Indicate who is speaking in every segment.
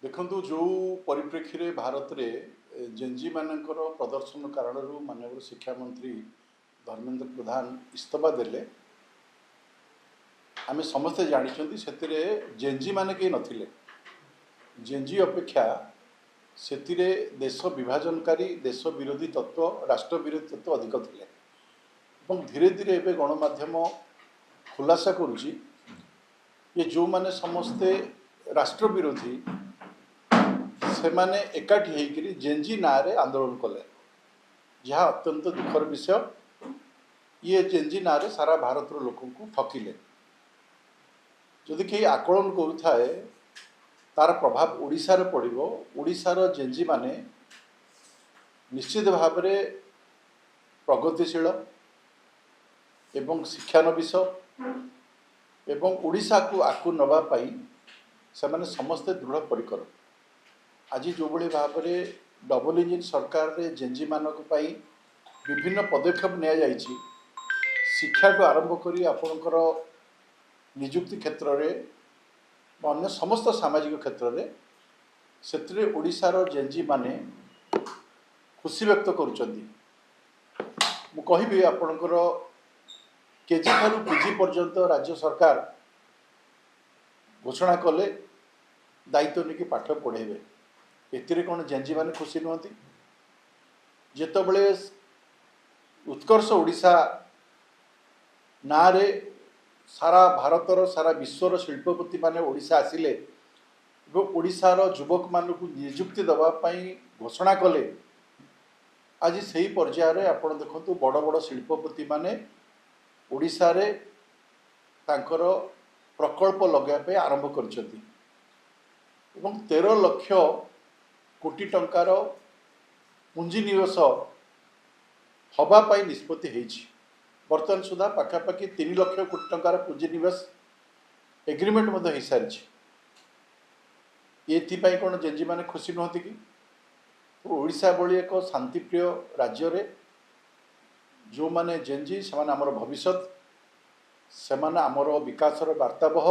Speaker 1: देखु जो परिप्रेक्षी में भारत में जेनजी मानकर प्रदर्शन कारण माननीय शिक्षा मंत्री धर्मेंद्र प्रधान इस्तीफा देले आम समस्ते जानी से जेनजी मान कहीं नथिले जेनजी अपेक्षा से देश विभाजनकारी देश विरोधी तत्व राष्ट्र विरोधी तत्व अधिक थे धीरे धीरे एवं गणमाध्यम खुलासा करुच्ची ये जो माने समस्ते राष्ट्र विरोधी से माने एकाठी होकर जेनजी ना रे आंदोलन कले जहाँ अत्यंत दुखर विषय ये जेनजी ना रे सारा भारत लोक को ठकिले जदि कहीं आकलन करुए तार प्रभाव ओडिशा रे पड़िबो। ओडिशार जेनजी माने निश्चित भाव में प्रगतिशील एवं शिक्षानविश एवं ओडिशा को आकु नवा पाई से माने समस्ते दृढ़ परिकर आज जो भाई भाव में डबल इंजिन सरकार रे जेनजी मानक पाई विभिन्न पदक्षेप नि शिक्षा को आरंभ करी आपणकर निजुक्ति क्षेत्र में अन्य समस्त सामाजिक क्षेत्र में से ओडिशार जेनजी माने खुशी व्यक्त करुचंदी। मु कहिबी आपणकर केजी ठारू पीजी पर्यंत राज्य सरकार घोषणा कले दायित्व नहीं कि पाठ पढ़ेबे एतिरे कौन जेनजी माने खुशी नुहति जेतबेले उत्कर्ष ओडिशा ना रे सारा भारतर सारा विश्वर शिल्पपति माने ओडिशा आसिले ओडिशार युवक मानक निजुक्ति दवापाई घोषणा कले आज सही पर्यायर आपण देखु बड़ बड़ शिल्पपति माने ओडिशा रे तांकर प्रकल्प लगाई आरंभ करछथि एवं 13 लाख कोटी टंकार पुंजी निवेश हवापाई निष्पत्ति होइछि। बर्तमान सुधा पाखापाखि 3 लाख कोटी टंकार पुंजी निवेश एग्रीमेंट हो सारी ये कौन जेनजी माने खुशी नुहति कि ओडिशा भली एक शांतिप्रिय राज्य रे जो माने जेनजी से आमर भविष्यत से आमर विकासर वार्ताबह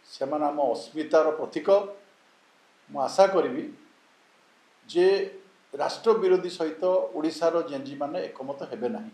Speaker 1: से आम अस्मितार प्रतीक मु आशा करी जे राष्ट्र विरोधी सहित ओडिशार जेनजी माने एकमत हेबे नाही।